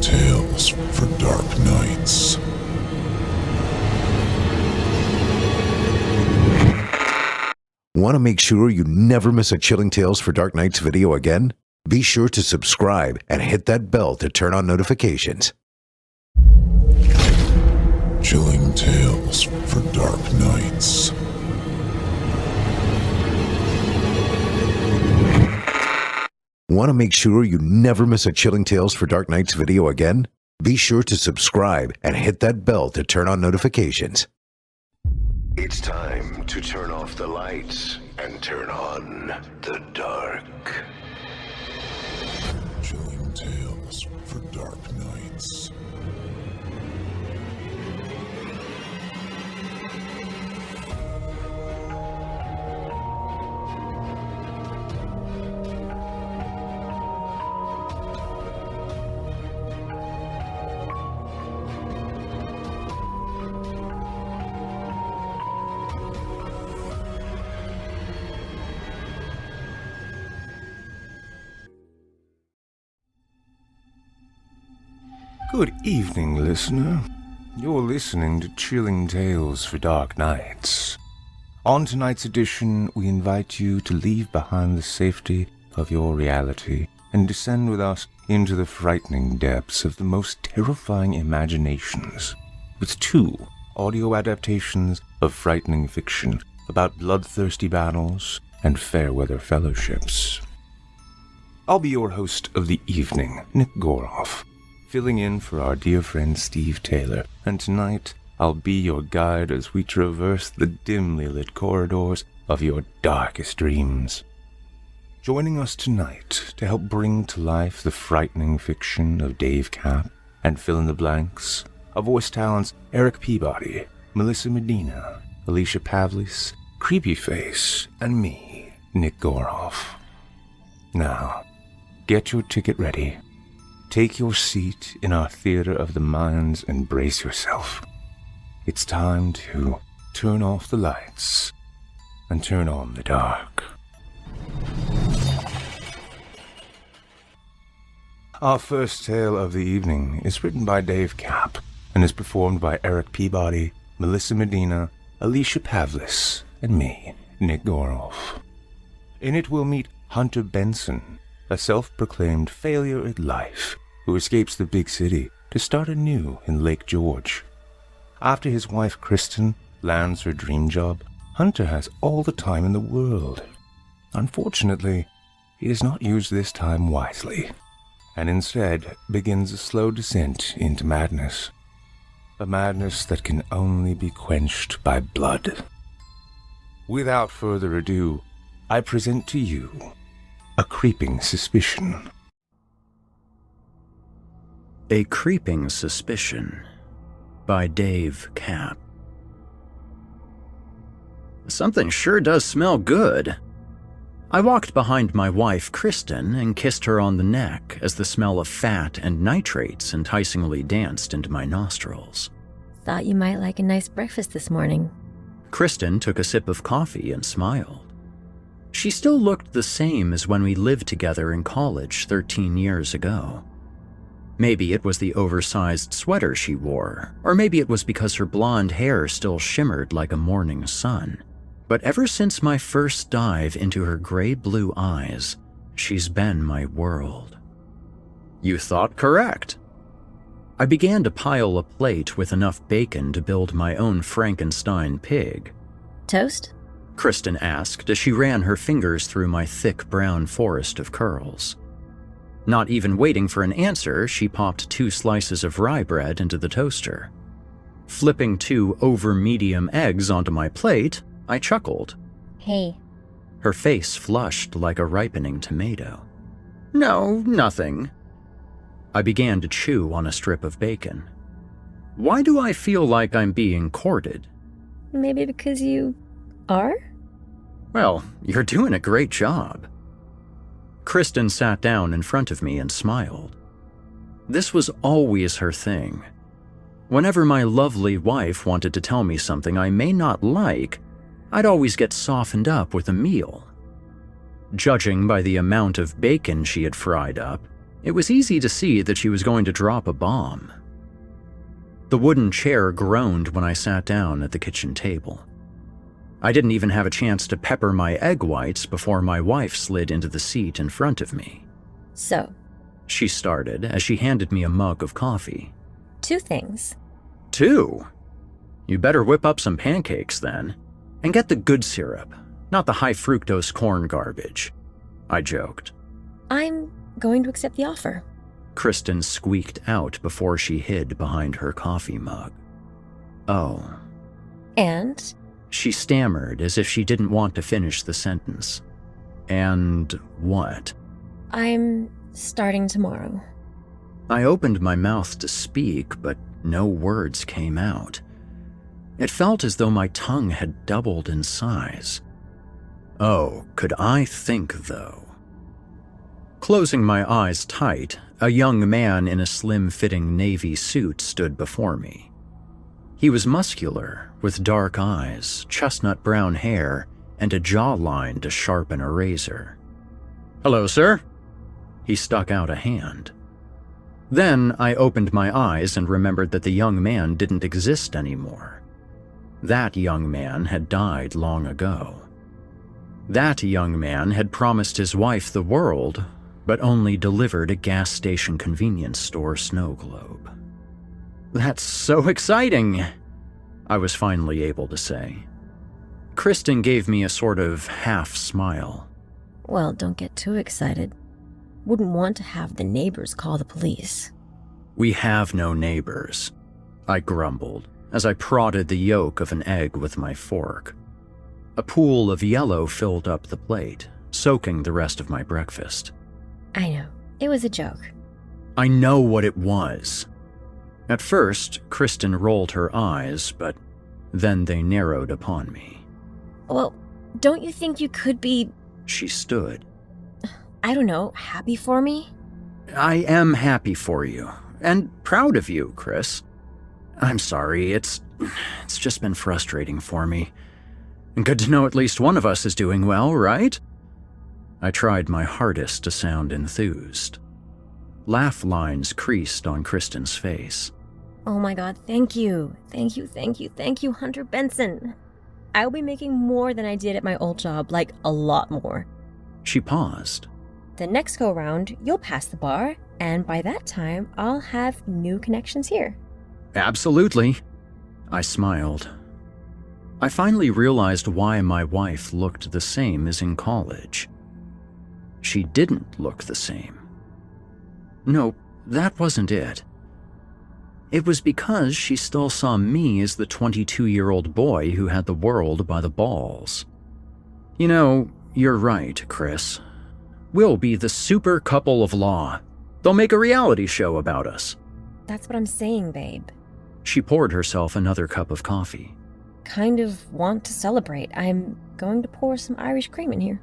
Chilling tales for dark nights. Want to make sure you never miss a Chilling Tales for Dark Nights video again? Be sure to subscribe and hit that bell to turn on notifications. Chilling tales for dark nights. Want to make sure you never miss a Chilling Tales for Dark Nights video again? Be sure to subscribe and hit that bell to turn on notifications. It's time to turn off the lights and turn on the dark. Chilling tales for dark nights. Good evening, listener. You're listening to Chilling Tales for Dark Nights. On tonight's edition, we invite you to leave behind the safety of your reality and descend with us into the frightening depths of the most terrifying imaginations, with 2 audio adaptations of frightening fiction about bloodthirsty battles and fairweather fellowships. I'll be your host of the evening, Nick Goroff, filling in for our dear friend Steve Taylor, and tonight I'll be your guide as we traverse the dimly lit corridors of your darkest dreams. Joining us tonight to help bring to life the frightening fiction of Dave Capp and philinthablanx are voice talents Erik Peabody, Melissa Medina, Alicia Pavlis, Creepyface, and me, Nick Goroff. Now, get your ticket ready. Take your seat in our theater of the minds and brace yourself. It's time to turn off the lights and turn on the dark. Our first tale of the evening is written by Dave Capp and is performed by Erik Peabody, Melissa Medina, Alicia Pavlis, and me, Nick Goroff. In it we'll meet Hunter Benson, a self-proclaimed failure at life who escapes the big city to start anew in Lake George. After his wife Kristen lands her dream job, Hunter has all the time in the world. Unfortunately, he does not use this time wisely, and instead begins a slow descent into madness. A madness that can only be quenched by blood. Without further ado, I present to you A Creeping Suspicion. A Creeping Suspicion by Dave Capp. Something sure does smell good. I walked behind my wife, Kristen, and kissed her on the neck as the smell of fat and nitrates enticingly danced into my nostrils. Thought you might like a nice breakfast this morning. Kristen took a sip of coffee and smiled. She still looked the same as when we lived together in college 13 years ago. Maybe it was the oversized sweater she wore, or maybe it was because her blonde hair still shimmered like a morning sun. But ever since my first dive into her gray-blue eyes, she's been my world. You thought correct. I began to pile a plate with enough bacon to build my own Frankenstein pig. Toast? Kristen asked as she ran her fingers through my thick brown forest of curls. Not even waiting for an answer, she popped 2 slices of rye bread into the toaster. Flipping 2 over-medium eggs onto my plate, I chuckled. Hey. Her face flushed like a ripening tomato. No, nothing. I began to chew on a strip of bacon. Why do I feel like I'm being courted? Maybe because you are? Well, you're doing a great job. Kristen sat down in front of me and smiled. This was always her thing. Whenever my lovely wife wanted to tell me something I may not like, I'd always get softened up with a meal. Judging by the amount of bacon she had fried up, It was easy to see that she was going to drop a bomb. The wooden chair groaned when I sat down at the kitchen table. I didn't even have a chance to pepper my egg whites before my wife slid into the seat in front of me. So, She started as she handed me a mug of coffee. 2 things. 2? You better whip up some pancakes then, and get the good syrup, not the high fructose corn garbage, I joked. I'm going to accept the offer. Kristen squeaked out before she hid behind her coffee mug. Oh. And She stammered as if she didn't want to finish the sentence. And what? I'm starting tomorrow. I opened my mouth to speak, but no words came out. It felt as though my tongue had doubled in size. Oh, could I think, though? Closing my eyes tight, a young man in a slim-fitting navy suit stood before me. He was muscular, with dark eyes, chestnut-brown hair, and a jawline to sharpen a razor. "Hello, sir." He stuck out a hand. Then I opened my eyes and remembered that the young man didn't exist anymore. That young man had died long ago. That young man had promised his wife the world, but only delivered a gas station convenience store snow globe. "That's so exciting," I was finally able to say. Kristen gave me a sort of half smile. Well, don't get too excited. Wouldn't want to have the neighbors call the police. "We have no neighbors," I grumbled as I prodded the yolk of an egg with my fork. A pool of yellow filled up the plate, soaking the rest of my breakfast. I know. It was a joke. I know what it was. At first, Kristen rolled her eyes, but then they narrowed upon me. Well, don't you think you could be, She stood. I don't know, happy for me? "I am happy for you, and proud of you, Chris. I'm sorry, it's just been frustrating for me. Good to know at least one of us is doing well, right?" I tried my hardest to sound enthused. Laugh lines creased on Kristen's face. Oh my god, thank you. Thank you, Hunter Benson. I'll be making more than I did at my old job, like a lot more. She paused. The next go round, you'll pass the bar, and by that time, I'll have new connections here. "Absolutely," I smiled. I finally realized why my wife looked the same as in college. She didn't look the same. No, that wasn't it. It was because she still saw me as the 22-year-old boy who had the world by the balls. You know, you're right, Chris. We'll be the super couple of law. They'll make a reality show about us. That's what I'm saying, babe. She poured herself another cup of coffee. Kind of want to celebrate. I'm going to pour some Irish cream in here.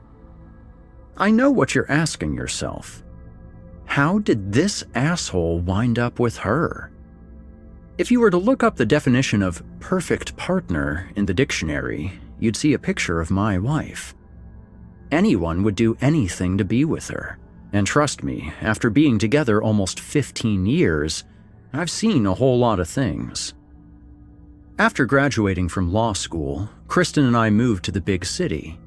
I know what you're asking yourself. How did this asshole wind up with her? If you were to look up the definition of perfect partner in the dictionary, you'd see a picture of my wife. Anyone would do anything to be with her. And trust me, after being together almost 15 years, I've seen a whole lot of things. After graduating from law school, Kristen and I moved to the big city.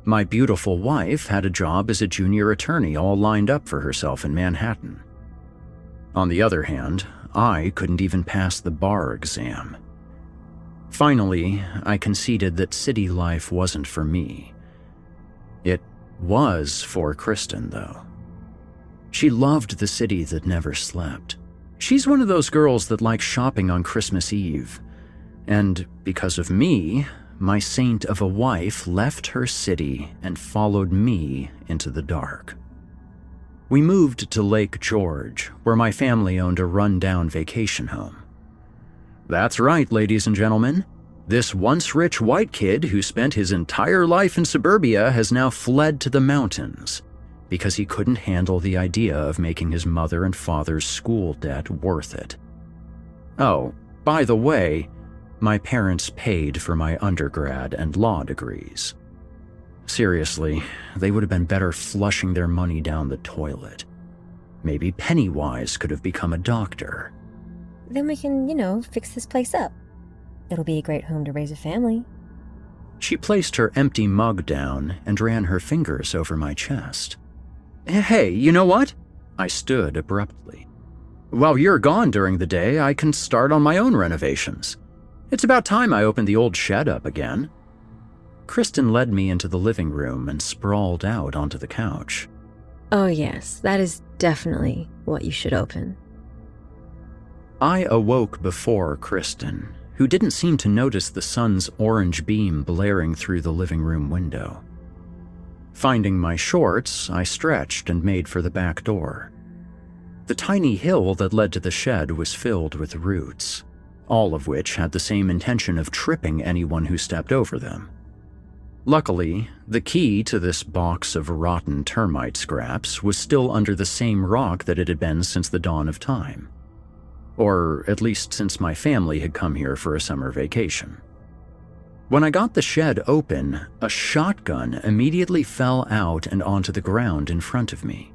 My beautiful wife had a job as a junior attorney all lined up for herself in Manhattan. On the other hand, I couldn't even pass the bar exam. Finally, I conceded that city life wasn't for me. It was for Kristen, though. She loved the city that never slept. She's one of those girls that likes shopping on Christmas Eve. And because of me, my saint of a wife left her city and followed me into the dark. We moved to Lake George, where my family owned a run-down vacation home. That's right, ladies and gentlemen. This once rich white kid who spent his entire life in suburbia has now fled to the mountains because he couldn't handle the idea of making his mother and father's school debt worth it. Oh, by the way, my parents paid for my undergrad and law degrees. Seriously, they would have been better flushing their money down the toilet. Maybe Pennywise could have become a doctor. Then we can, fix this place up. It'll be a great home to raise a family. She placed her empty mug down and ran her fingers over my chest. Hey, you know what? I stood abruptly. While you're gone during the day, I can start on my own renovations. It's about time I opened the old shed up again. Kristen led me into the living room and sprawled out onto the couch. Oh yes, that is definitely what you should open. I awoke before Kristen, who didn't seem to notice the sun's orange beam blaring through the living room window. Finding my shorts, I stretched and made for the back door. The tiny hill that led to the shed was filled with roots, all of which had the same intention of tripping anyone who stepped over them. Luckily, the key to this box of rotten termite scraps was still under the same rock that it had been since the dawn of time. Or at least since my family had come here for a summer vacation. When I got the shed open, a shotgun immediately fell out and onto the ground in front of me.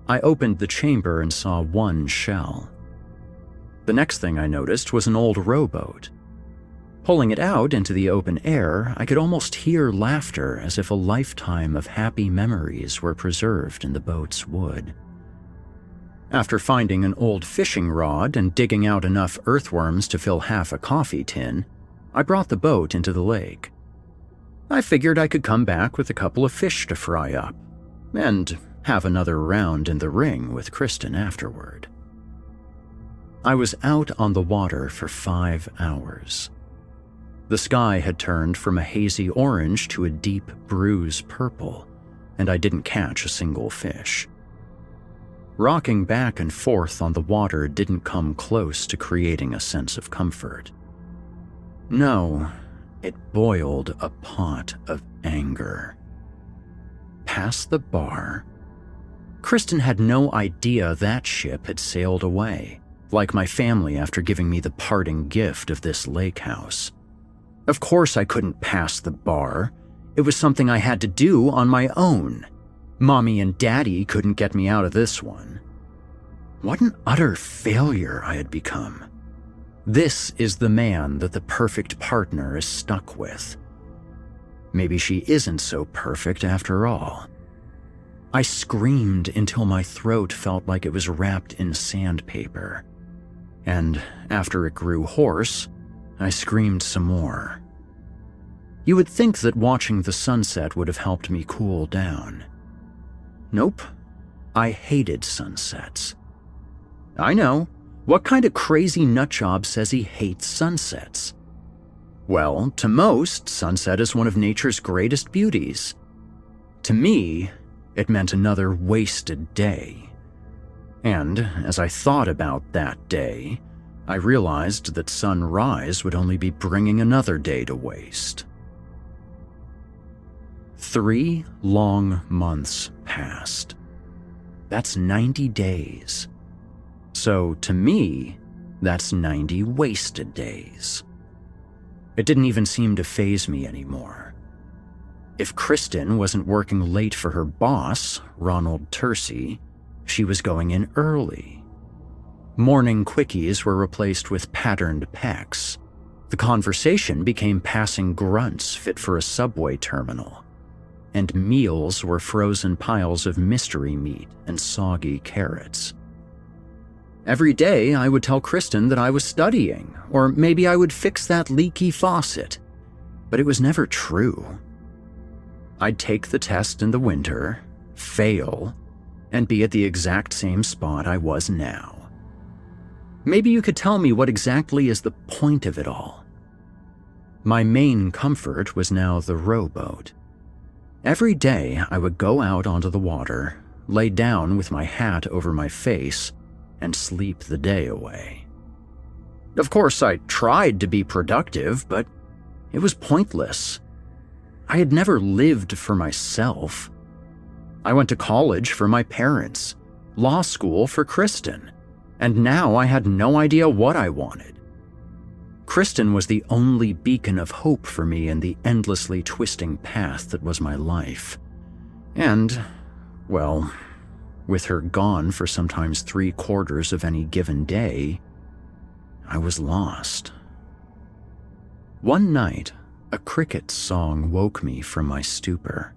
I opened the chamber and saw one shell. The next thing I noticed was an old rowboat. Pulling it out into the open air, I could almost hear laughter as if a lifetime of happy memories were preserved in the boat's wood. After finding an old fishing rod and digging out enough earthworms to fill half a coffee tin, I brought the boat into the lake. I figured I could come back with a couple of fish to fry up, and have another round in the ring with Kristen afterward. I was out on the water for 5 hours. The sky had turned from a hazy orange to a deep bruise purple, and I didn't catch a single fish. Rocking back and forth on the water didn't come close to creating a sense of comfort. No, it boiled a pot of anger. Past the bar, Kristen had no idea that ship had sailed away, like my family after giving me the parting gift of this lake house. Of course I couldn't pass the bar. It was something I had to do on my own. Mommy and Daddy couldn't get me out of this one. What an utter failure I had become. This is the man that the perfect partner is stuck with. Maybe she isn't so perfect after all. I screamed until my throat felt like it was wrapped in sandpaper. And after it grew hoarse, I screamed some more. You would think that watching the sunset would have helped me cool down. Nope. I hated sunsets. I know. What kind of crazy nutjob says he hates sunsets? Well, to most, sunset is one of nature's greatest beauties. To me, it meant another wasted day. And as I thought about that day, I realized that sunrise would only be bringing another day to waste. 3 long months passed. That's 90 days. So to me, that's 90 wasted days. It didn't even seem to faze me anymore. If Kristen wasn't working late for her boss, Ronald Tersey, she was going in early. Morning quickies were replaced with patterned pecks. The conversation became passing grunts fit for a subway terminal. And meals were frozen piles of mystery meat and soggy carrots. Every day I would tell Kristen that I was studying, or maybe I would fix that leaky faucet, but it was never true. I'd take the test in the winter, fail, and be at the exact same spot I was now. Maybe you could tell me what exactly is the point of it all. My main comfort was now the rowboat. Every day I would go out onto the water, lay down with my hat over my face, and sleep the day away. Of course, I tried to be productive, but it was pointless. I had never lived for myself. I went to college for my parents, law school for Kristen, and now I had no idea what I wanted. Kristen was the only beacon of hope for me in the endlessly twisting path that was my life. And, well, with her gone for sometimes 3/4 of any given day, I was lost. One night, a cricket song woke me from my stupor.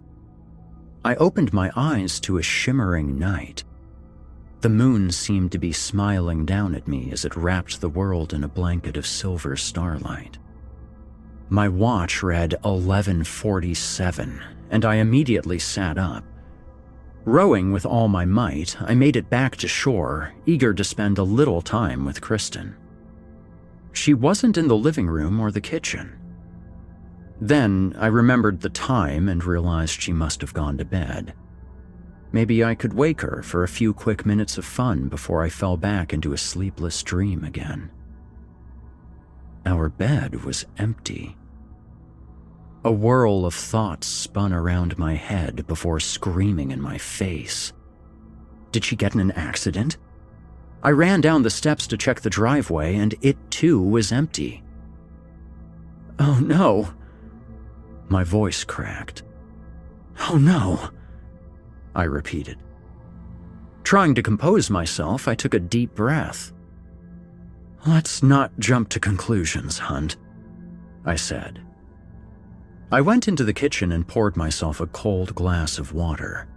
I opened my eyes to a shimmering night. The moon seemed to be smiling down at me as it wrapped the world in a blanket of silver starlight. My watch read 11:47, and I immediately sat up. Rowing with all my might, I made it back to shore, eager to spend a little time with Kristen. She wasn't in the living room or the kitchen. Then I remembered the time and realized she must have gone to bed. Maybe I could wake her for a few quick minutes of fun before I fell back into a sleepless dream again. Our bed was empty. A whirl of thoughts spun around my head before screaming in my face. Did she get in an accident? I ran down the steps to check the driveway, and it too was empty. Oh no! My voice cracked. Oh no! I repeated. Trying to compose myself, I took a deep breath. Let's not jump to conclusions, Hunt, I said. I went into the kitchen and poured myself a cold glass of water.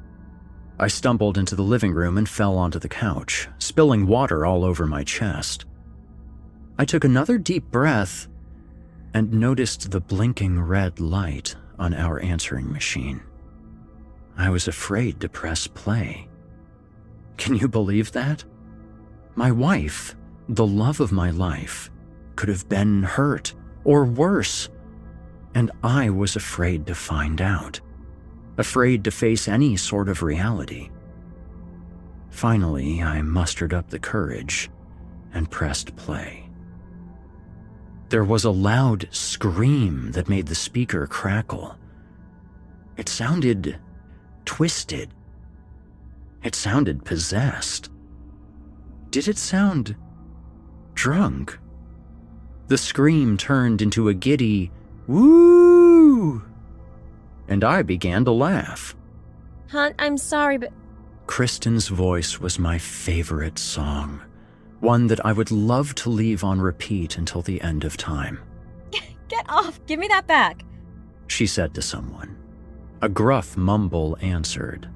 I stumbled into the living room and fell onto the couch, spilling water all over my chest. I took another deep breath and noticed the blinking red light on our answering machine. I was afraid to press play. Can you believe that? My wife, the love of my life, could have been hurt, or worse, and I was afraid to find out, afraid to face any sort of reality. Finally, I mustered up the courage and pressed play. There was a loud scream that made the speaker crackle. It sounded twisted. It sounded possessed. Did it sound drunk? The scream turned into a giddy woo, and I began to laugh. Hunt, I'm sorry, but... Kristen's voice was my favorite song, one that I would love to leave on repeat until the end of time. Get off! Give me that back! She said to someone. A gruff mumble answered.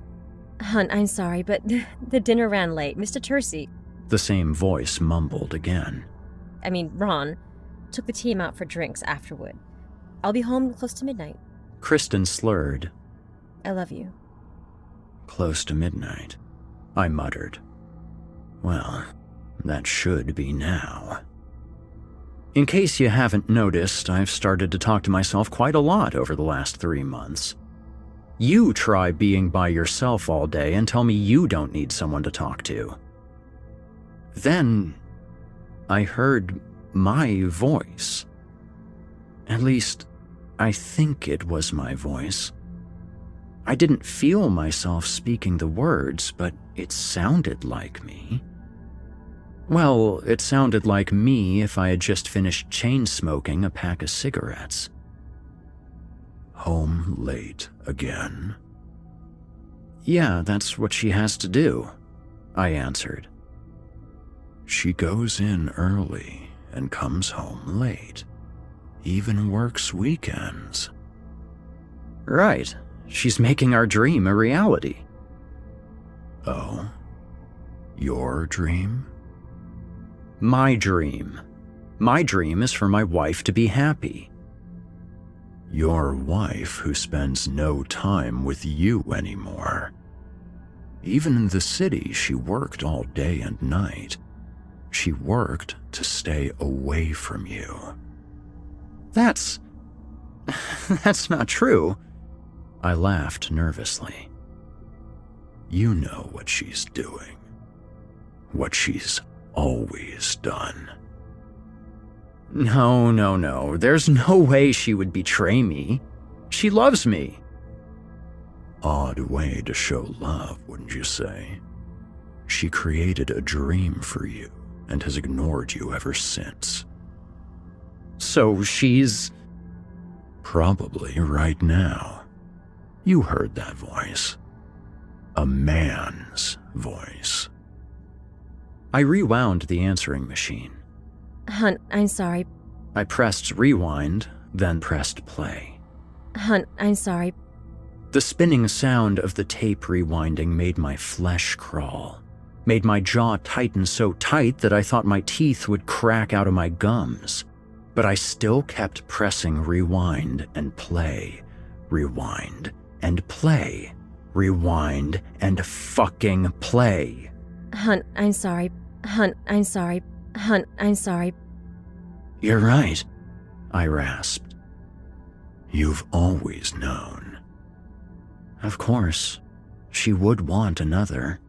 Hunt, I'm sorry, but the dinner ran late. Mr. Tercy, The same voice mumbled again. Ron, took the team out for drinks afterward. I'll be home close to midnight. Kristen slurred. I love you. Close to midnight, I muttered. Well, that should be now. In case you haven't noticed, I've started to talk to myself quite a lot over the last 3 months. You try being by yourself all day and tell me you don't need someone to talk to. Then, I heard my voice. At least, I think it was my voice. I didn't feel myself speaking the words, but it sounded like me. Well, it sounded like me if I had just finished chain-smoking a pack of cigarettes. Home late again? Yeah, that's what she has to do, I answered. She goes in early and comes home late. Even works weekends. Right. She's making our dream a reality. Oh? Your dream? My dream. My dream is for my wife to be happy. Your wife who spends no time with you anymore. Even in the city, she worked all day and night. She worked to stay away from you. That's not true. I laughed nervously. You know what she's doing. What she's always done. No. There's no way she would betray me. She loves me. Odd way to show love, wouldn't you say? She created a dream for you and has ignored you ever since. So she's... Probably right now. You heard that voice. a man's voice. I rewound the answering machine. Hun, I'm sorry. I pressed rewind, then pressed play. Hun, I'm sorry. The spinning sound of the tape rewinding made my flesh crawl, made my jaw tighten so tight that I thought my teeth would crack out of my gums. But I still kept pressing rewind and play, rewind and play, rewind and fucking play. Hun, I'm sorry. Hun, I'm sorry. Hun, I'm sorry. You're right, I rasped. You've always known. Of course, she would want another.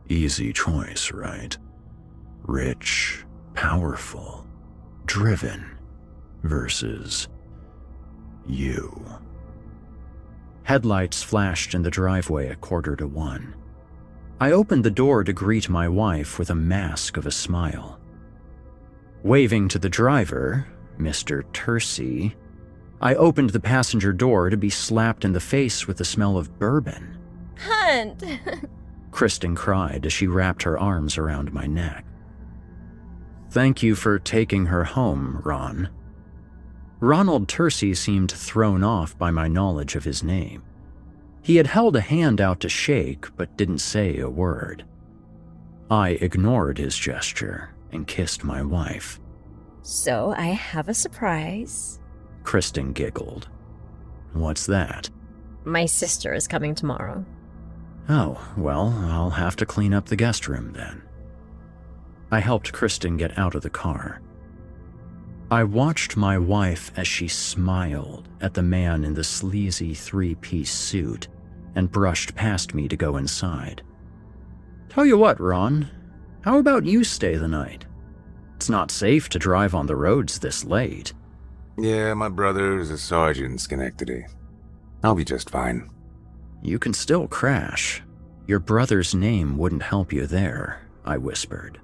Easy choice, right? Rich, powerful, driven, versus you. Headlights flashed in the driveway at 1:45. I opened the door to greet my wife with a mask of a smile. Waving to the driver, Mr. Tersey, I opened the passenger door to be slapped in the face with the smell of bourbon. Hunt! Kristen cried as she wrapped her arms around my neck. Thank you for taking her home, Ron. Ronald Tersey seemed thrown off by my knowledge of his name. He had held a hand out to shake, but didn't say a word. I ignored his gesture and kissed my wife. So I have a surprise. Kristen giggled. What's that? My sister is coming tomorrow. Oh, well, I'll have to clean up the guest room then. I helped Kristen get out of the car. I watched my wife as she smiled at the man in the sleazy three-piece suit and brushed past me to go inside. Tell you what, Ron, how about you stay the night? It's not safe to drive on the roads this late. Yeah, my brother is a sergeant in Schenectady. I'll be just fine. You can still crash. Your brother's name wouldn't help you there, I whispered.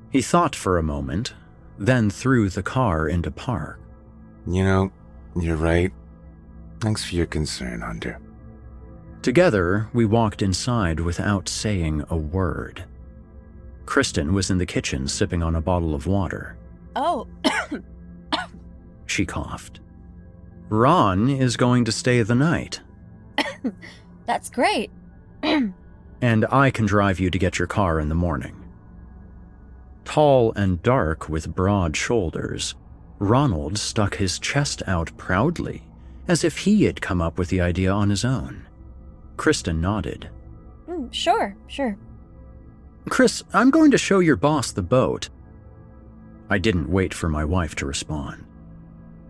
He thought for a moment, then threw the car into park. You know, you're right. Thanks for your concern, Hunter. Together, we walked inside without saying a word. Kristen was in the kitchen sipping on a bottle of water. Oh. She coughed. Ron is going to stay the night. That's great. And I can drive you to get your car in the morning. Tall and dark with broad shoulders, Ronald stuck his chest out proudly, as if he had come up with the idea on his own. Kristen nodded. Sure. Chris, I'm going to show your boss the boat. I didn't wait for my wife to respond.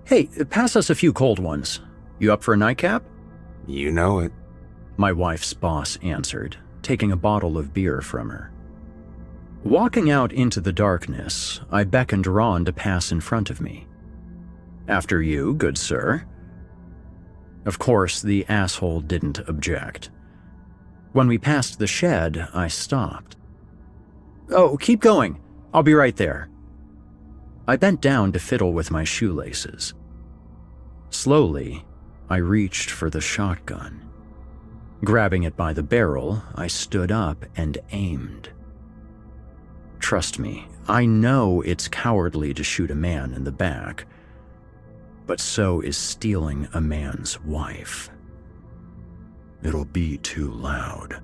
Hey, pass us a few cold ones. You up for a nightcap? You know it. My wife's boss answered, taking a bottle of beer from her. Walking out into the darkness, I beckoned Ron to pass in front of me. After you, good sir. Of course, the asshole didn't object. When we passed the shed, I stopped. Oh, keep going. I'll be right there. I bent down to fiddle with my shoelaces. Slowly, I reached for the shotgun. Grabbing it by the barrel, I stood up and aimed. Trust me, I know it's cowardly to shoot a man in the back, but so is stealing a man's wife. It'll be too loud.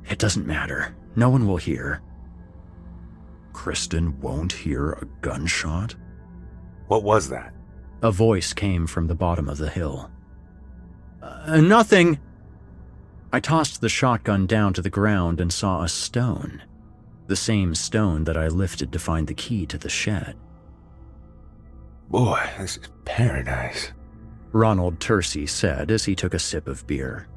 It doesn't matter. No one will hear. Kristen won't hear a gunshot? What was that? A voice came from the bottom of the hill. Nothing. I tossed the shotgun down to the ground and saw a stone. The same stone that I lifted to find the key to the shed. Boy, this is paradise. Ronald Tersey said as he took a sip of beer.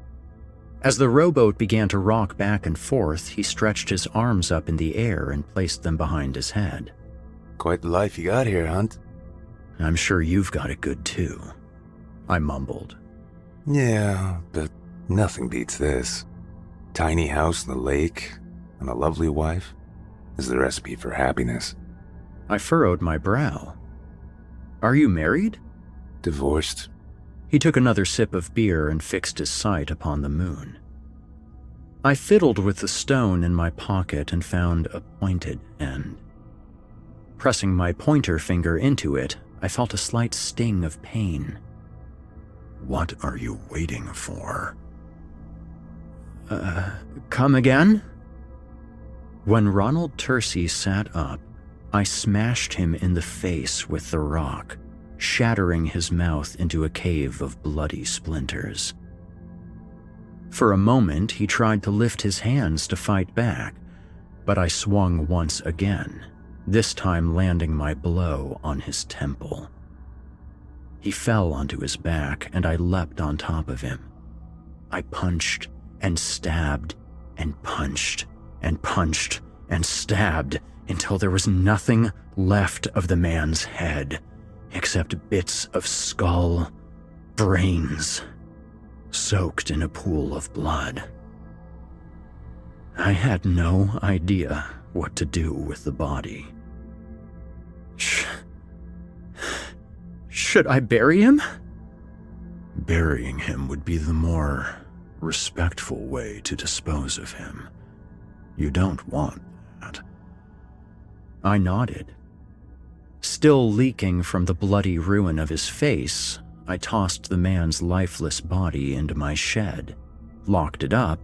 As the rowboat began to rock back and forth, he stretched his arms up in the air and placed them behind his head. Quite the life you got here, Hunt. I'm sure you've got it good too, I mumbled. Yeah, but nothing beats this. Tiny house in the lake and a lovely wife is the recipe for happiness. I furrowed my brow. Are you married? Divorced. He took another sip of beer and fixed his sight upon the moon. I fiddled with the stone in my pocket and found a pointed end. Pressing my pointer finger into it, I felt a slight sting of pain. What are you waiting for? Come again? When Ronald Tersey sat up, I smashed him in the face with the rock, shattering his mouth into a cave of bloody splinters. For a moment, he tried to lift his hands to fight back, but I swung once again, this time landing my blow on his temple. He fell onto his back, and I leapt on top of him. I punched and stabbed and punched and punched and stabbed until there was nothing left of the man's head except bits of skull, brains, soaked in a pool of blood. I had no idea what to do with the body. Should I bury him? Burying him would be the more respectful way to dispose of him. You don't want that. I nodded. Still leaking from the bloody ruin of his face, I tossed the man's lifeless body into my shed, locked it up,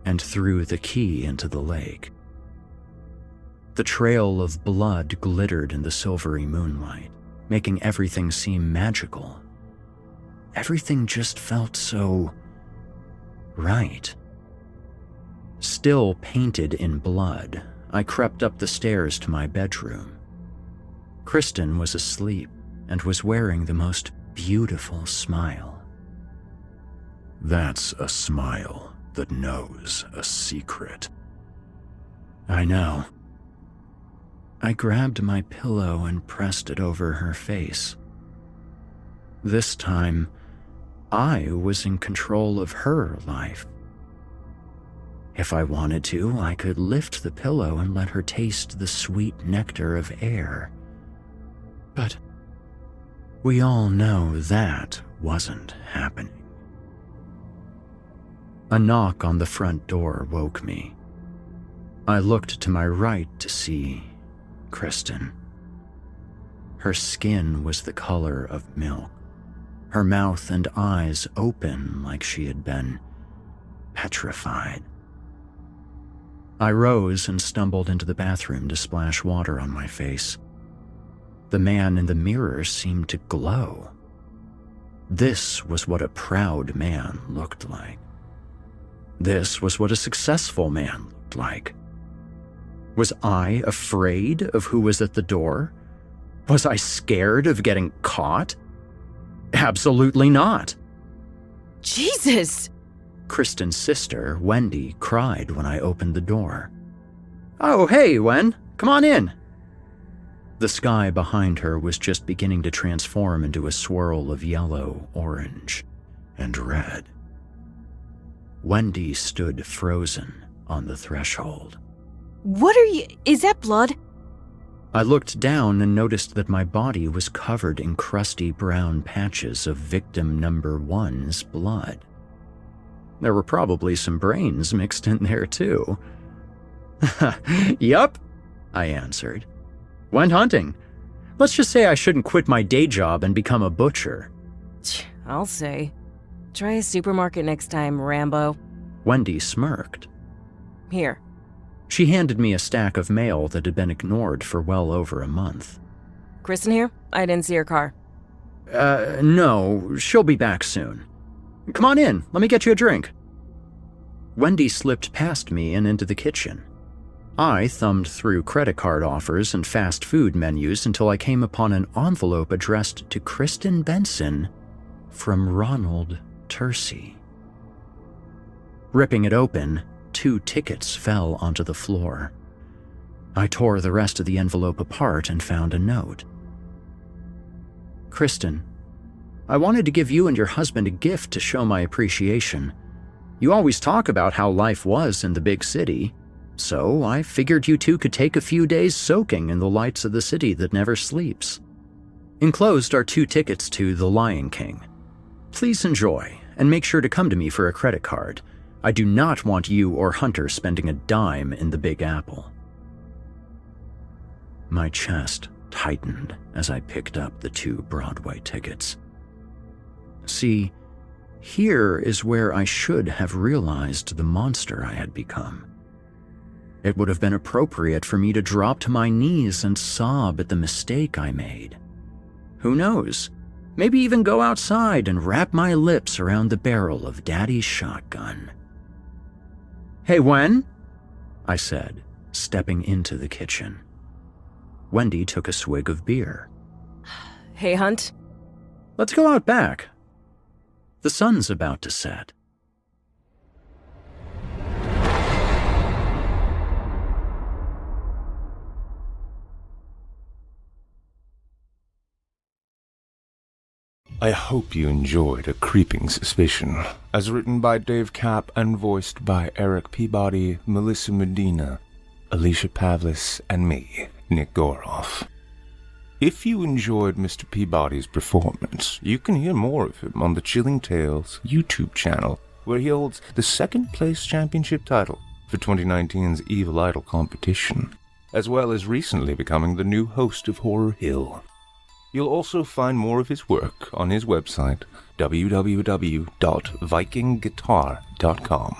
and threw the key into the lake. The trail of blood glittered in the silvery moonlight, making everything seem magical. Everything just felt so right. Still painted in blood, I crept up the stairs to my bedroom. Kristen was asleep and was wearing the most beautiful smile. That's a smile that knows a secret. I know. I grabbed my pillow and pressed it over her face. This time, I was in control of her life. If I wanted to, I could lift the pillow and let her taste the sweet nectar of air. But we all know that wasn't happening. A knock on the front door woke me. I looked to my right to see Kristen. Her skin was the color of milk, her mouth and eyes open like she had been petrified. I rose and stumbled into the bathroom to splash water on my face. The man in the mirror seemed to glow. This was what a proud man looked like. This was what a successful man looked like. Was I afraid of who was at the door? Was I scared of getting caught? Absolutely not. Jesus! Kristen's sister, Wendy, cried when I opened the door. Oh, hey, Wen, come on in. The sky behind her was just beginning to transform into a swirl of yellow, orange, and red. Wendy stood frozen on the threshold. What are you? Is that blood? I looked down and noticed that my body was covered in crusty brown patches of victim number 1's blood. There were probably some brains mixed in there too. Yup, I answered. Went hunting. Let's just say I shouldn't quit my day job and become a butcher. I'll say. Try a supermarket next time, Rambo. Wendy smirked. Here. She handed me a stack of mail that had been ignored for well over a month. Kristen here? I didn't see her car. No, she'll be back soon. Come on in, let me get you a drink. Wendy slipped past me and into the kitchen. I thumbed through credit card offers and fast food menus until I came upon an envelope addressed to Kristen Benson from Ronald Tersey. Ripping it open, 2 tickets fell onto the floor. I tore the rest of the envelope apart and found a note. Kristen, I wanted to give you and your husband a gift to show my appreciation. You always talk about how life was in the big city, so I figured you two could take a few days soaking in the lights of the city that never sleeps. Enclosed are 2 tickets to The Lion King. Please enjoy, and make sure to come to me for a credit card. I do not want you or Hunter spending a dime in the Big Apple." My chest tightened as I picked up the 2 Broadway tickets. See, here is where I should have realized the monster I had become. It would have been appropriate for me to drop to my knees and sob at the mistake I made. Who knows? Maybe even go outside and wrap my lips around the barrel of Daddy's shotgun. "Hey, Wen," I said, stepping into the kitchen. Wendy took a swig of beer. Hey, Hunt. "Let's go out back. The sun's about to set." I hope you enjoyed A Creeping Suspicion, as written by Dave Capp and voiced by Erik Peabody, Melissa Medina, Alicia Pavlis, and me, Nick Goroff. If you enjoyed Mr. Peabody's performance, you can hear more of him on the Chilling Tales YouTube channel, where he holds the second-place championship title for 2019's Evil Idol competition, as well as recently becoming the new host of Horror Hill. You'll also find more of his work on his website, www.vikingguitar.com.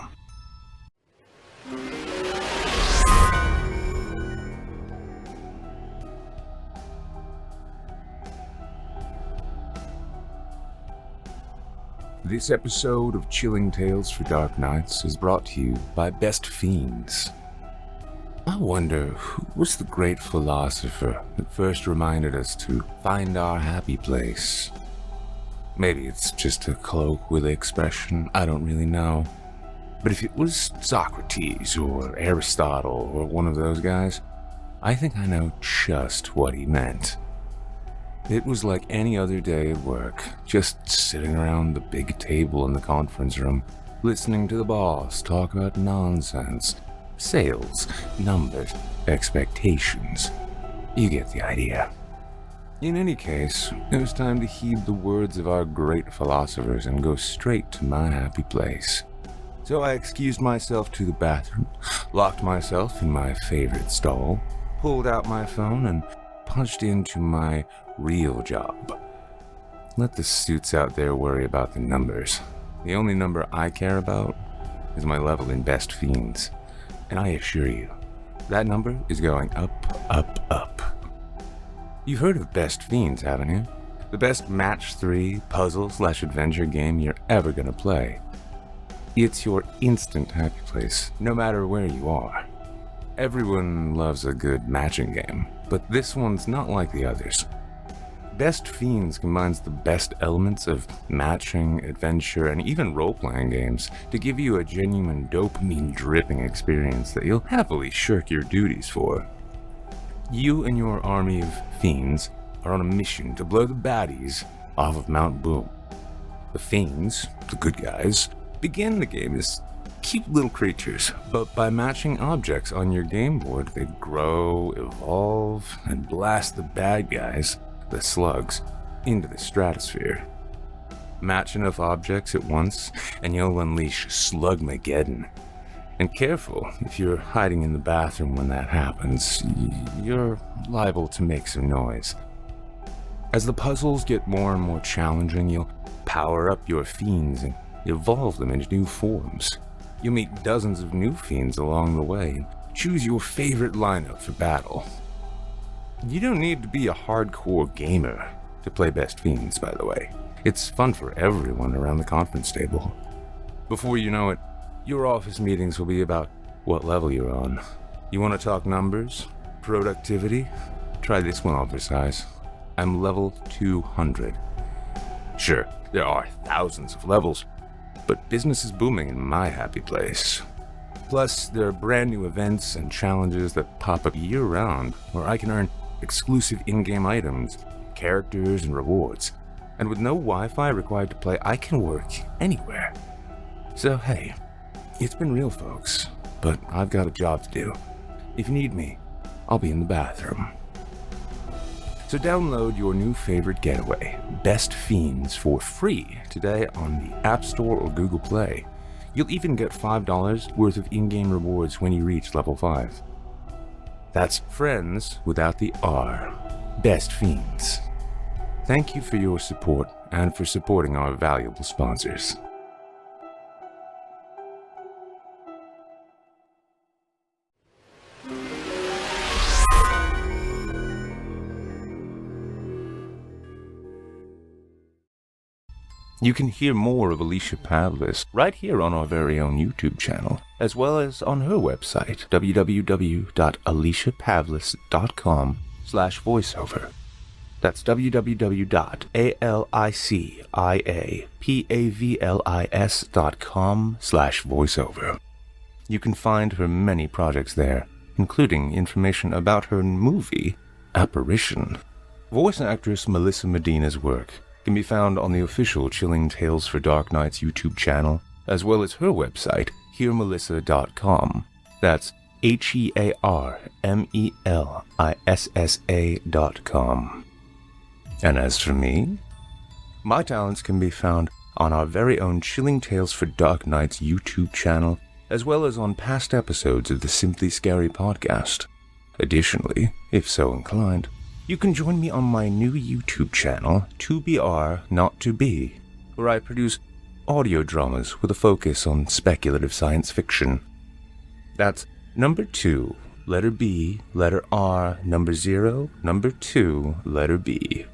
This episode of Chilling Tales for Dark Nights is brought to you by Best Fiends. I wonder who was the great philosopher that first reminded us to find our happy place. Maybe it's just a colloquial expression, I don't really know. But if it was Socrates or Aristotle or one of those guys, I think I know just what he meant. It was like any other day at work, just sitting around the big table in the conference room, listening to the boss talk about nonsense. Sales, numbers, expectations. You get the idea. In any case, it was time to heed the words of our great philosophers and go straight to my happy place. So I excused myself to the bathroom, locked myself in my favorite stall, pulled out my phone, and punched into my real job. Let the suits out there worry about the numbers. The only number I care about is my level in Best Fiends. And I assure you, that number is going up, up, up. You've heard of Best Fiends, haven't you? The best match 3 puzzle/adventure game you're ever gonna play. It's your instant happy place, no matter where you are. Everyone loves a good matching game, but this one's not like the others. Best Fiends combines the best elements of matching, adventure, and even role-playing games to give you a genuine dopamine-dripping experience that you'll happily shirk your duties for. You and your army of fiends are on a mission to blow the baddies off of Mount Boom. The fiends, the good guys, begin the game as cute little creatures, but by matching objects on your game board, they grow, evolve, and blast the bad guys, the slugs, into the stratosphere. Match enough objects at once, and you'll unleash Slugmageddon. And careful, if you're hiding in the bathroom when that happens, you're liable to make some noise. As the puzzles get more and more challenging, you'll power up your fiends and evolve them into new forms. You'll meet dozens of new fiends along the way, and choose your favorite lineup for battle. You don't need to be a hardcore gamer to play Best Fiends, by the way. It's fun for everyone around the conference table. Before you know it, your office meetings will be about what level you're on. You want to talk numbers? Productivity? Try this one on for size. I'm level 200. Sure, there are thousands of levels, but business is booming in my happy place. Plus, there are brand new events and challenges that pop up year-round where I can earn exclusive in-game items, characters, and rewards. And with no Wi-Fi required to play, I can work anywhere. So hey, it's been real, folks, but I've got a job to do. If you need me, I'll be in the bathroom. So download your new favorite getaway, Best Fiends, for free today on the App Store or Google Play. You'll even get $5 worth of in-game rewards when you reach level 5. That's friends without the R. Best Fiends. Thank you for your support and for supporting our valuable sponsors. You can hear more of Alicia Pavlis right here on our very own YouTube channel, as well as on her website, www.aliciapavlis.com/voiceover. That's www.aliciapavlis.com/voiceover. You can find her many projects there, including information about her movie, Apparition. Voice actress Melissa Medina's work can be found on the official Chilling Tales for Dark Nights YouTube channel, as well as her website, hearmelissa.com. That's HEARMELISSA.com. And as for me, my talents can be found on our very own Chilling Tales for Dark Nights YouTube channel, as well as on past episodes of the Simply Scary podcast. Additionally, if so inclined, you can join me on my new YouTube channel, To Be R, Not To Be, where I produce audio dramas with a focus on speculative science fiction. That's number 2, letter B, letter R, number 0, number 2, letter B.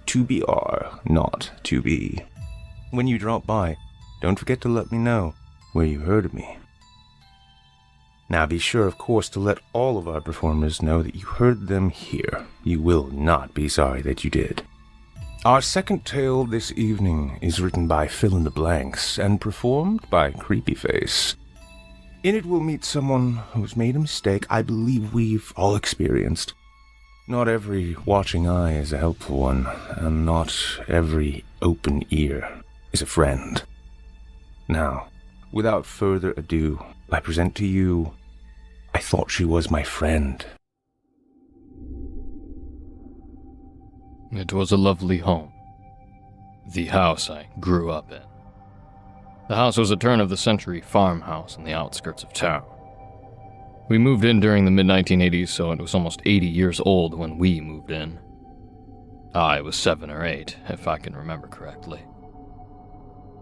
To Be R, Not To Be. When you drop by, don't forget to let me know where you heard of me. Now be sure, of course, to let all of our performers know that you heard them here. You will not be sorry that you did. Our second tale this evening is written by philinthablanx and performed by Creepyface. In it we'll meet someone who's made a mistake I believe we've all experienced. Not every watching eye is a helpful one, and not every open ear is a friend. Now, without further ado, I present to you, I Thought She Was My Friend. It was a lovely home. The house I grew up in. The house was a turn-of-the-century farmhouse in the outskirts of town. We moved in during the mid-1980s, so it was almost 80 years old when we moved in. I was 7 or 8, if I can remember correctly.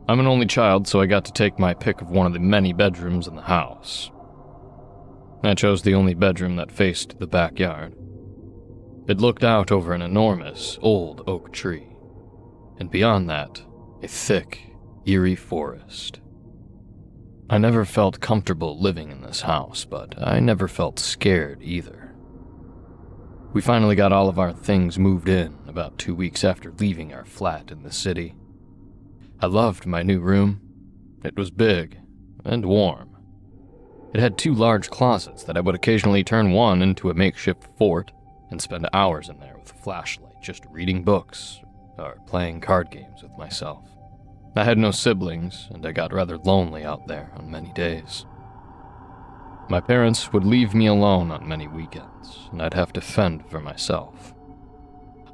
I'm an only child, so I got to take my pick of one of the many bedrooms in the house. I chose the only bedroom that faced the backyard. It looked out over an enormous, old oak tree, and beyond that, a thick, eerie forest. I never felt comfortable living in this house, but I never felt scared either. We finally got all of our things moved in about 2 weeks after leaving our flat in the city. I loved my new room. It was big and warm. It had 2 large closets that I would occasionally turn one into a makeshift fort and spend hours in there with a flashlight just reading books or playing card games with myself. I had no siblings, and I got rather lonely out there on many days. My parents would leave me alone on many weekends, and I'd have to fend for myself.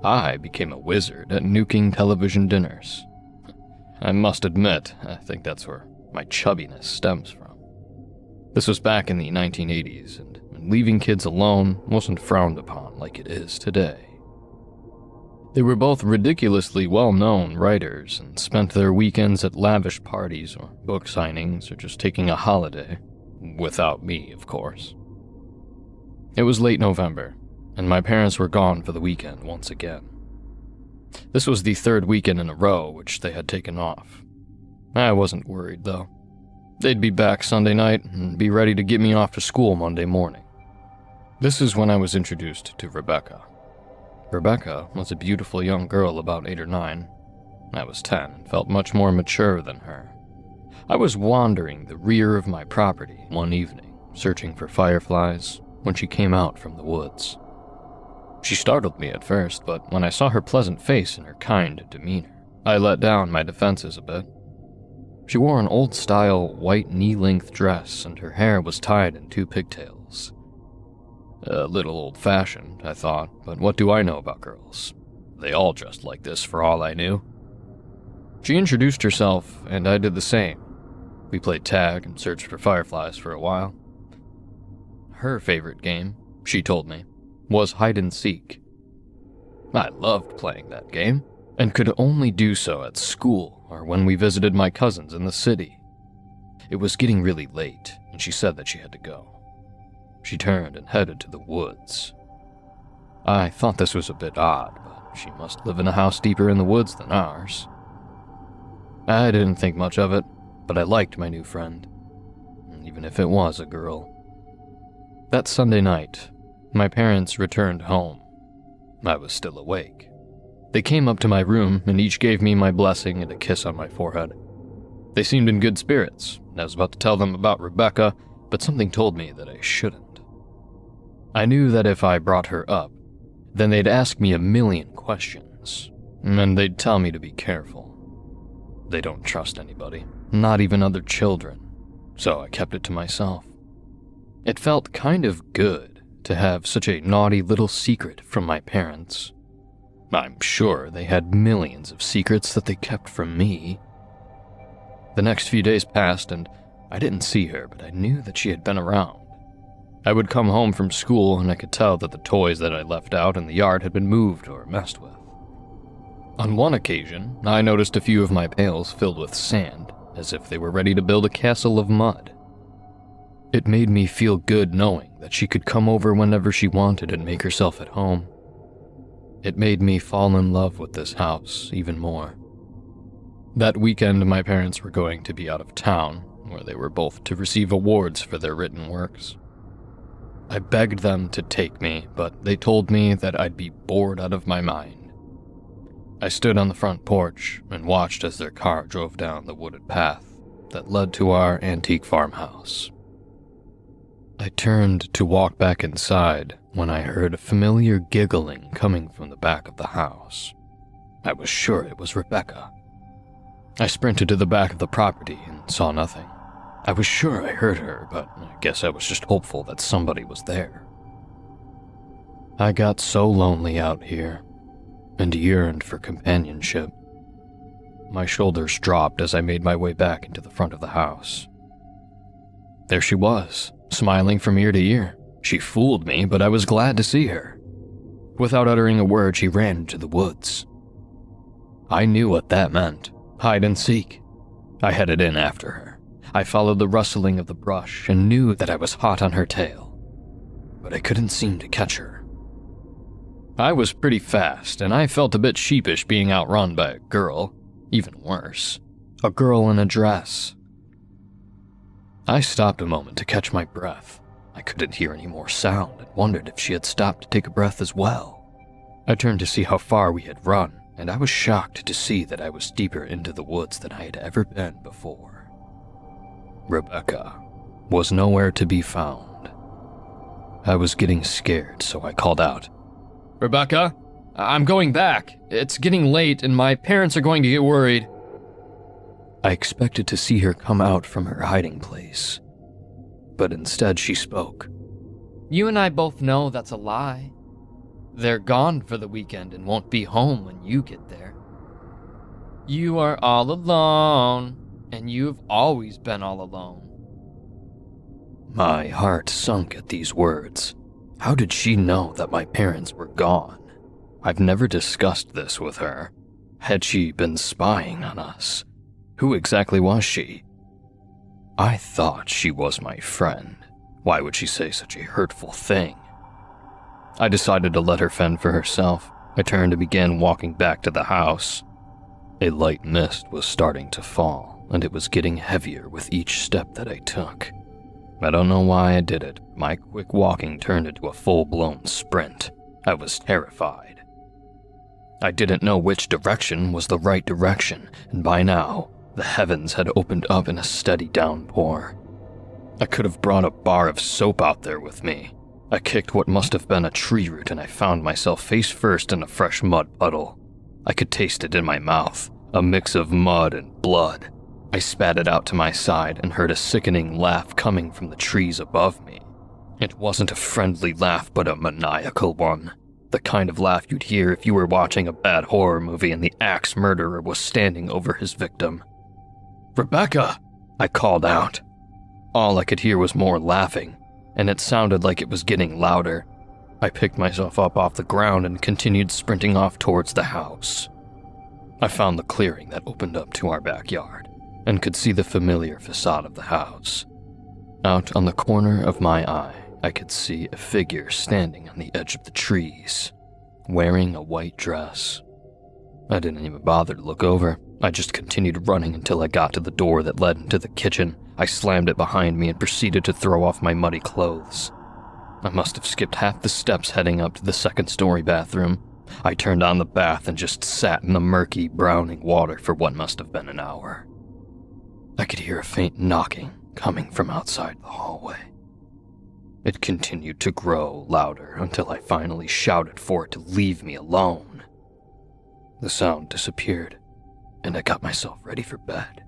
I became a wizard at nuking television dinners. I must admit, I think that's where my chubbiness stems from. This was back in the 1980s, and leaving kids alone wasn't frowned upon like it is today. They were both ridiculously well-known writers and spent their weekends at lavish parties or book signings or just taking a holiday. Without me, of course. It was late November, and my parents were gone for the weekend once again. This was the 3rd weekend in a row which they had taken off. I wasn't worried, though. They'd be back Sunday night and be ready to get me off to school Monday morning. This is when I was introduced to Rebecca. Rebecca was a beautiful young girl about 8 or 9. I was 10 and felt much more mature than her. I was wandering the rear of my property one evening, searching for fireflies, when she came out from the woods. She startled me at first, but when I saw her pleasant face and her kind demeanor, I let down my defenses a bit. She wore an old-style white knee-length dress, and her hair was tied in 2 pigtails. A little old-fashioned, I thought, but what do I know about girls? They all dressed like this for all I knew. She introduced herself, and I did the same. We played tag and searched for fireflies for a while. Her favorite game, she told me, was hide and seek. I loved playing that game, and could only do so at school or when we visited my cousins in the city. It was getting really late, and she said that she had to go. She turned and headed to the woods. I thought this was a bit odd, but she must live in a house deeper in the woods than ours. I didn't think much of it, but I liked my new friend, even if it was a girl. That Sunday night, my parents returned home. I was still awake. They came up to my room and each gave me my blessing and a kiss on my forehead. They seemed in good spirits. I was about to tell them about Rebecca, but something told me that I shouldn't. I knew that if I brought her up, then they'd ask me a million questions, and they'd tell me to be careful. They don't trust anybody, not even other children, so I kept it to myself. It felt kind of good to have such a naughty little secret from my parents. I'm sure they had millions of secrets that they kept from me. The next few days passed, and I didn't see her, but I knew that she had been around. I would come home from school, and I could tell that the toys that I left out in the yard had been moved or messed with. On one occasion, I noticed a few of my pails filled with sand, as if they were ready to build a castle of mud. It made me feel good knowing that she could come over whenever she wanted and make herself at home. It made me fall in love with this house even more. That weekend, my parents were going to be out of town, where they were both to receive awards for their written works. I begged them to take me, but they told me that I'd be bored out of my mind. I stood on the front porch and watched as their car drove down the wooded path that led to our antique farmhouse. I turned to walk back inside when I heard a familiar giggling coming from the back of the house. I was sure it was Rebecca. I sprinted to the back of the property and saw nothing. I was sure I heard her, but I guess I was just hopeful that somebody was there. I got so lonely out here and yearned for companionship. My shoulders dropped as I made my way back into the front of the house. There she was, smiling from ear to ear. She fooled me, but I was glad to see her. Without uttering a word, she ran into the woods. I knew what that meant. Hide and seek. I headed in after her. I followed the rustling of the brush and knew that I was hot on her tail, but I couldn't seem to catch her. I was pretty fast, and I felt a bit sheepish being outrun by a girl. Even worse, a girl in a dress. I stopped a moment to catch my breath. I couldn't hear any more sound and wondered if she had stopped to take a breath as well. I turned to see how far we had run, and I was shocked to see that I was deeper into the woods than I had ever been before. Rebecca was nowhere to be found. I was getting scared, so I called out, "Rebecca, I'm going back. It's getting late and my parents are going to get worried." I expected to see her come out from her hiding place, but instead she spoke. "You and I both know that's a lie. They're gone for the weekend and won't be home when you get there. You are all alone. And you've always been all alone." My heart sunk at these words. How did she know that my parents were gone? I've never discussed this with her. Had she been spying on us? Who exactly was she? I thought she was my friend. Why would she say such a hurtful thing? I decided to let her fend for herself. I turned and began walking back to the house. A light mist was starting to fall, and it was getting heavier with each step that I took. I don't know why I did it. My quick walking turned into a full-blown sprint. I was terrified. I didn't know which direction was the right direction, and by now, the heavens had opened up in a steady downpour. I could have brought a bar of soap out there with me. I kicked what must have been a tree root, and I found myself face first in a fresh mud puddle. I could taste it in my mouth, a mix of mud and blood. I spat it out to my side and heard a sickening laugh coming from the trees above me. It wasn't a friendly laugh, but a maniacal one. The kind of laugh you'd hear if you were watching a bad horror movie and the axe murderer was standing over his victim. "Rebecca!" I called out. All I could hear was more laughing, and it sounded like it was getting louder. I picked myself up off the ground and continued sprinting off towards the house. I found the clearing that opened up to our backyard, and could see the familiar facade of the house. Out on the corner of my eye, I could see a figure standing on the edge of the trees, wearing a white dress. I didn't even bother to look over. I just continued running until I got to the door that led into the kitchen. I slammed it behind me and proceeded to throw off my muddy clothes. I must have skipped half the steps heading up to the second-story bathroom. I turned on the bath and just sat in the murky, browning water for what must have been an hour. I could hear a faint knocking coming from outside the hallway. It continued to grow louder until I finally shouted for it to leave me alone. The sound disappeared, and I got myself ready for bed.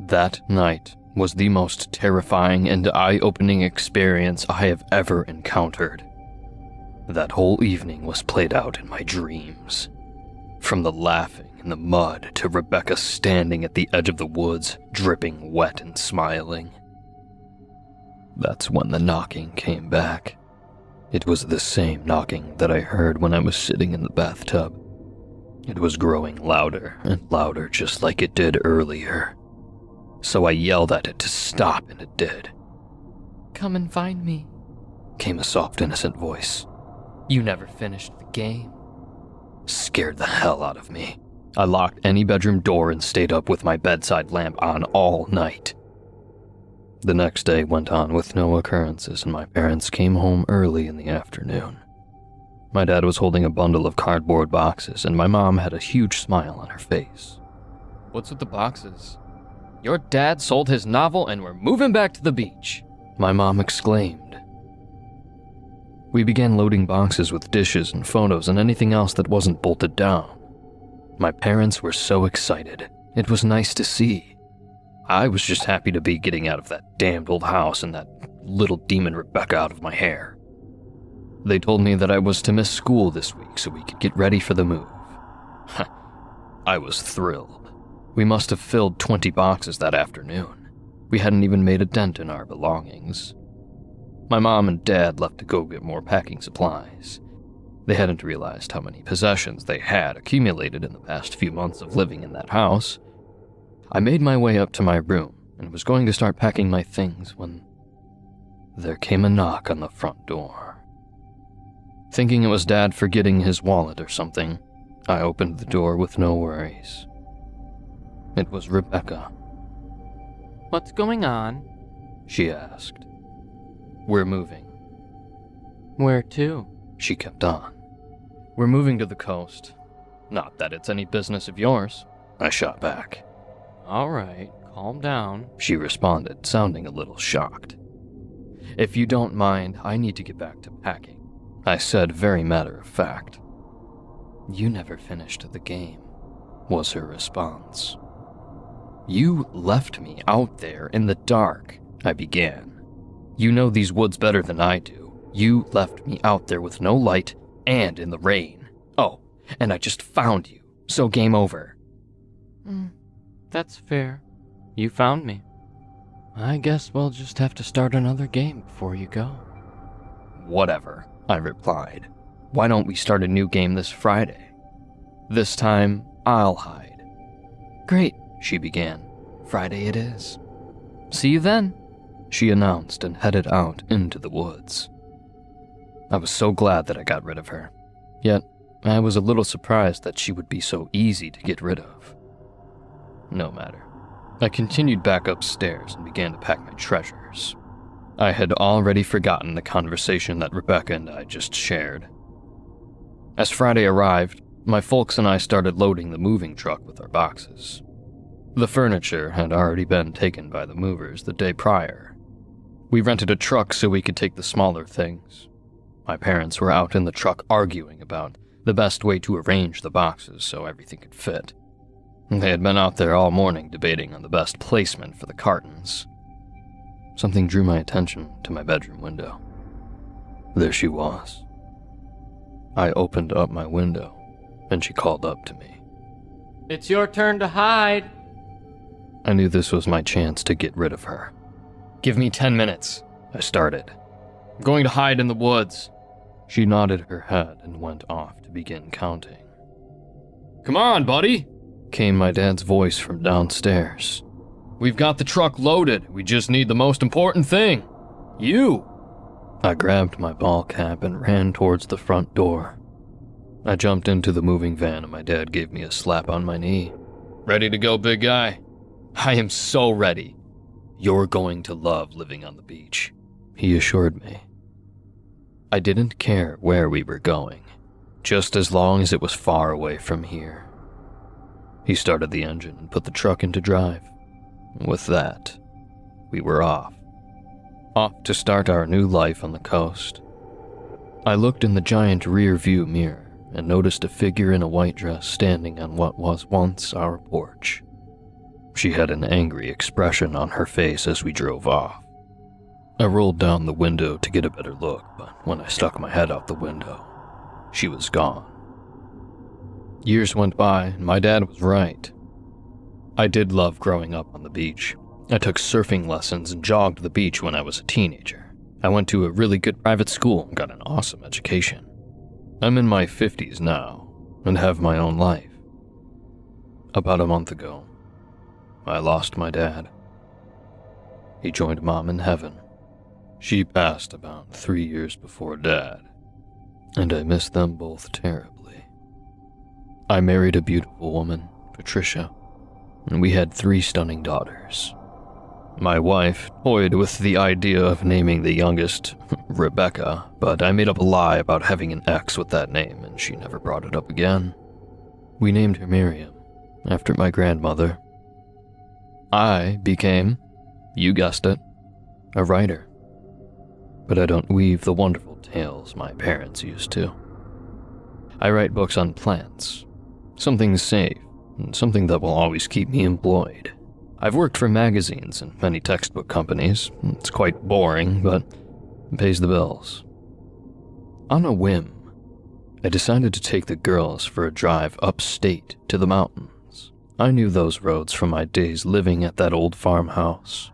That night was the most terrifying and eye-opening experience I have ever encountered. That whole evening was played out in my dreams. From the laughing in the mud to Rebecca standing at the edge of the woods, dripping wet and smiling. That's when the knocking came back. It was the same knocking that I heard when I was sitting in the bathtub. It was growing louder and louder, just like it did earlier. So I yelled at it to stop, and it did. "Come and find me," came a soft, innocent voice. "You never finished the game." Scared the hell out of me. I locked any bedroom door and stayed up with my bedside lamp on all night. The next day went on with no occurrences, and my parents came home early in the afternoon. My dad was holding a bundle of cardboard boxes, and my mom had a huge smile on her face. "What's with the boxes? Your dad sold his novel and we're moving back to the beach," my mom exclaimed. We began loading boxes with dishes and photos and anything else that wasn't bolted down. My parents were so excited. It was nice to see. I was just happy to be getting out of that damned old house and that little demon Rebecca out of my hair. They told me that I was to miss school this week so we could get ready for the move. I was thrilled. We must have filled 20 boxes that afternoon. We hadn't even made a dent in our belongings. My mom and dad left to go get more packing supplies. They hadn't realized how many possessions they had accumulated in the past few months of living in that house. I made my way up to my room and was going to start packing my things when there came a knock on the front door. Thinking it was Dad forgetting his wallet or something, I opened the door with no worries. It was Rebecca. "What's going on?" she asked. "We're moving." "Where to?" she kept on. "We're moving to the coast. Not that it's any business of yours," I shot back. "All right, calm down," she responded, sounding a little shocked. "If you don't mind, I need to get back to packing," I said, very matter of fact. "You never finished the game," was her response. "You left me out there in the dark," I began. "You know these woods better than I do. You left me out there with no light and in the rain. Oh, and I just found you, so game over." That's fair. You found me. I guess we'll just have to start another game before you go." "Whatever," I replied. "Why don't we start a new game this Friday? This time, I'll hide." "Great," she began. "Friday it is. See you then," she announced and headed out into the woods. I was so glad that I got rid of her. Yet, I was a little surprised that she would be so easy to get rid of. No matter. I continued back upstairs and began to pack my treasures. I had already forgotten the conversation that Rebecca and I just shared. As Friday arrived, my folks and I started loading the moving truck with our boxes. The furniture had already been taken by the movers the day prior. We rented a truck so we could take the smaller things. My parents were out in the truck arguing about the best way to arrange the boxes so everything could fit. They had been out there all morning debating on the best placement for the cartons. something drew my attention to my bedroom window. There she was. I opened up my window, and she called up to me. It's your turn to hide. I knew this was my chance to get rid of her. Give me 10 minutes, I started. I'm going to hide in the woods. She nodded her head and went off to begin counting. Come on, buddy, came my dad's voice from downstairs. We've got the truck loaded. We just need the most important thing. You. I grabbed my ball cap and ran towards the front door. I jumped into the moving van and my dad gave me a slap on my knee. Ready to go, big guy? I am so ready. You're going to love living on the beach, he assured me. I didn't care where we were going, just as long as it was far away from here. He started the engine and put the truck into drive. With that, we were off to start our new life on the coast. I looked in the giant rear view mirror and noticed a figure in a white dress standing on what was once our porch. She had an angry expression on her face as we drove off. I rolled down the window to get a better look, but when I stuck my head out the window, she was gone. Years went by, and my dad was right. I did love growing up on the beach. I took surfing lessons and jogged the beach when I was a teenager. I went to a really good private school and got an awesome education. I'm in my 50s now and have my own life. About a month ago, I lost my dad. He joined Mom in heaven. She passed about 3 years before Dad, and I miss them both terribly. I married a beautiful woman, Patricia, and we had 3 stunning daughters. My wife toyed with the idea of naming the youngest Rebecca, but I made up a lie about having an ex with that name, and she never brought it up again. We named her Miriam, after my grandmother. I became, you guessed it, a writer. But I don't weave the wonderful tales my parents used to. I write books on plants, something safe, and something that will always keep me employed. I've worked for magazines and many textbook companies. It's quite boring, but it pays the bills. On a whim, I decided to take the girls for a drive upstate to the mountains. I knew those roads from my days living at that old farmhouse.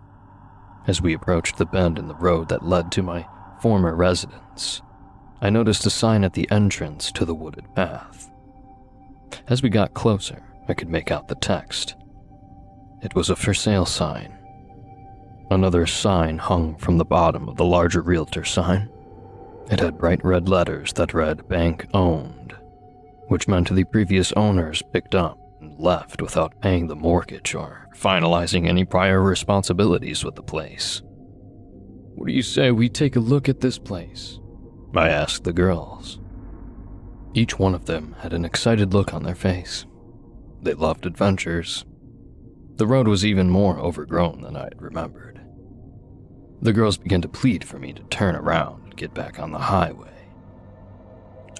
As we approached the bend in the road that led to my former residence, I noticed a sign at the entrance to the wooded path. As we got closer, I could make out the text. It was a for sale sign. Another sign hung from the bottom of the larger realtor sign. It had bright red letters that read bank owned, which meant the previous owners picked up and left without paying the mortgage or finalizing any prior responsibilities with the place. What do you say we take a look at this place? I asked the girls. Each one of them had an excited look on their face. They loved adventures. The road was even more overgrown than I had remembered. The girls began to plead for me to turn around and get back on the highway.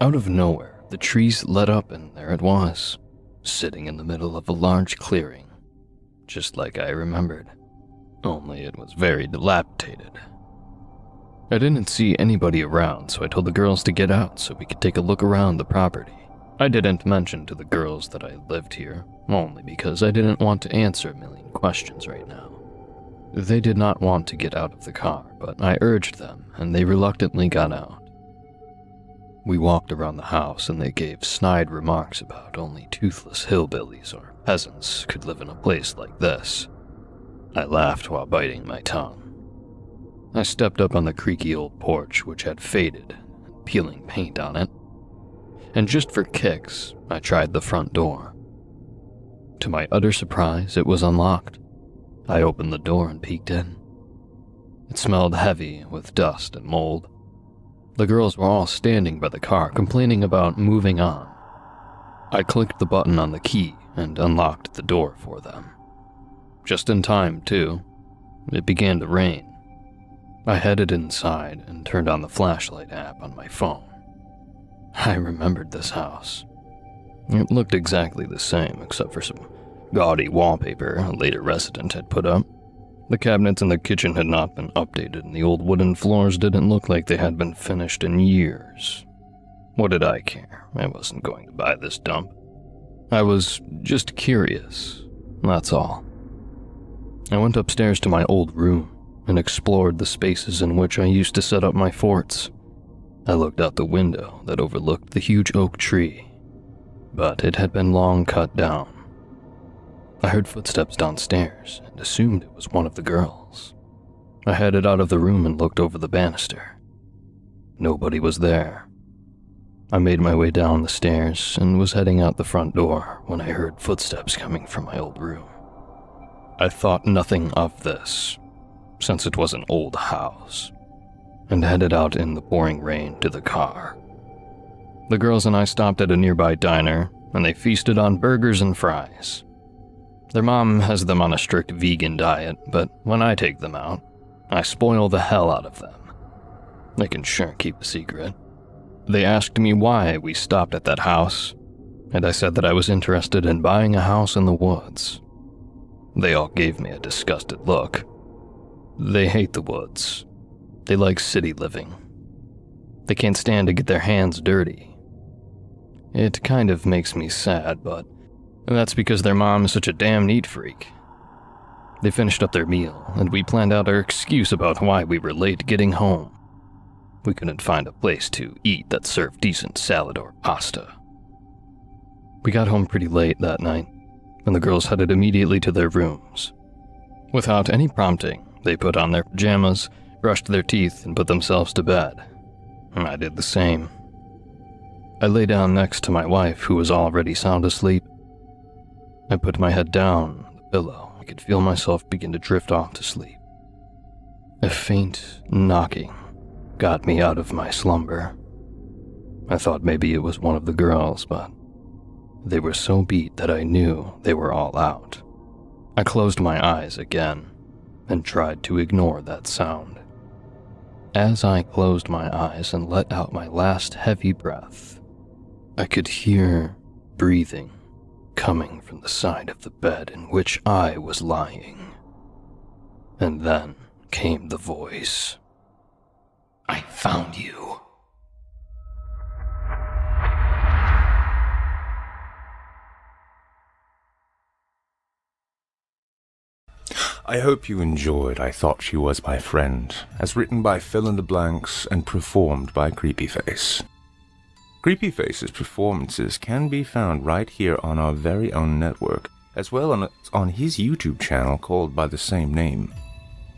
Out of nowhere, the trees lit up and there it was, sitting in the middle of a large clearing, just like I remembered, only it was very dilapidated. I didn't see anybody around, so I told the girls to get out so we could take a look around the property. I didn't mention to the girls that I lived here, only because I didn't want to answer a million questions right now. They did not want to get out of the car, but I urged them, and they reluctantly got out. We walked around the house, and they gave snide remarks about only toothless hillbillies or peasants could live in a place like this. I laughed while biting my tongue. I stepped up on the creaky old porch, which had faded and peeling paint on it, and just for kicks, I tried the front door. To my utter surprise, it was unlocked. I opened the door and peeked in. It smelled heavy with dust and mold. The girls were all standing by the car, complaining about moving on. I clicked the button on the key and unlocked the door for them. Just in time, too. It began to rain. I headed inside and turned on the flashlight app on my phone. I remembered this house. It looked exactly the same, except for some gaudy wallpaper a later resident had put up. The cabinets in the kitchen had not been updated, and the old wooden floors didn't look like they had been finished in years. What did I care? I wasn't going to buy this dump. I was just curious, that's all. I went upstairs to my old room and explored the spaces in which I used to set up my forts. I looked out the window that overlooked the huge oak tree, but it had been long cut down. I heard footsteps downstairs and assumed it was one of the girls. I headed out of the room and looked over the banister. Nobody was there. I made my way down the stairs and was heading out the front door when I heard footsteps coming from my old room. I thought nothing of this, since it was an old house, and headed out in the pouring rain to the car. The girls and I stopped at a nearby diner, and they feasted on burgers and fries. Their mom has them on a strict vegan diet, but when I take them out, I spoil the hell out of them. They can sure keep a secret. They asked me why we stopped at that house, and I said that I was interested in buying a house in the woods. They all gave me a disgusted look. They hate the woods. They like city living. They can't stand to get their hands dirty. It kind of makes me sad, but that's because their mom is such a damn neat freak. They finished up their meal, and we planned out our excuse about why we were late getting home. We couldn't find a place to eat that served decent salad or pasta. We got home pretty late that night, and the girls headed immediately to their rooms. Without any prompting, they put on their pajamas, brushed their teeth, and put themselves to bed. I did the same. I lay down next to my wife, who was already sound asleep. I put my head down on the pillow. I could feel myself begin to drift off to sleep. A faint knocking got me out of my slumber. I thought maybe it was one of the girls, but they were so beat that I knew they were all out. I closed my eyes again and tried to ignore that sound. As I closed my eyes and let out my last heavy breath, I could hear breathing coming from the side of the bed in which I was lying. And then came the voice. "I found you." I hope you enjoyed I Thought She Was My Friend, as written by philinthablanx and performed by Creepyface. Creepyface's performances can be found right here on our very own network, as well on his YouTube channel called by the same name.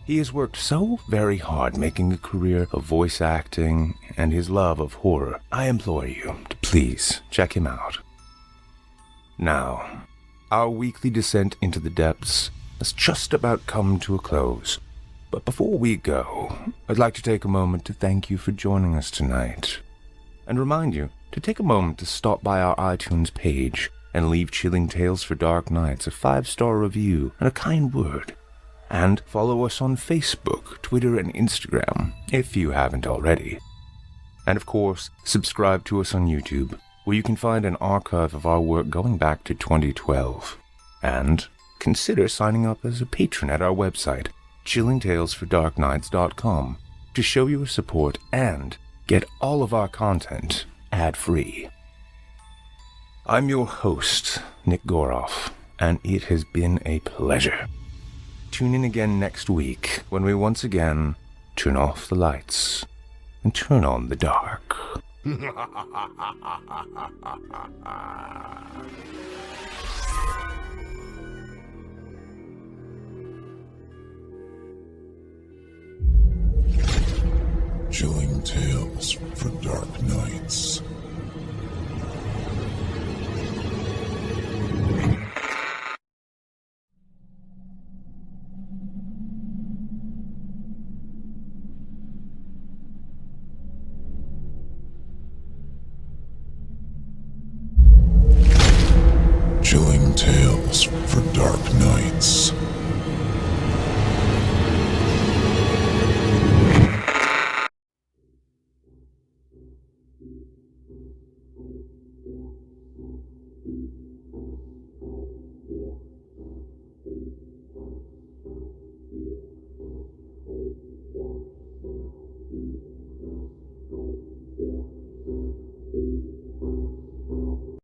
He has worked so very hard making a career of voice acting and his love of horror. I implore you to please check him out. Now, our weekly descent into the depths has just about come to a close. But before we go, I'd like to take a moment to thank you for joining us tonight, and remind you to take a moment to stop by our iTunes page and leave Chilling Tales for Dark Nights a 5-star review and a kind word. And follow us on Facebook, Twitter, and Instagram, if you haven't already. And of course, subscribe to us on YouTube, where you can find an archive of our work going back to 2012. And consider signing up as a patron at our website, chillingtalesfordarknights.com, to show your support and get all of our content ad-free. I'm your host, Nick Goroff, and it has been a pleasure. Tune in again next week when we once again turn off the lights and turn on the dark. Chilling Tales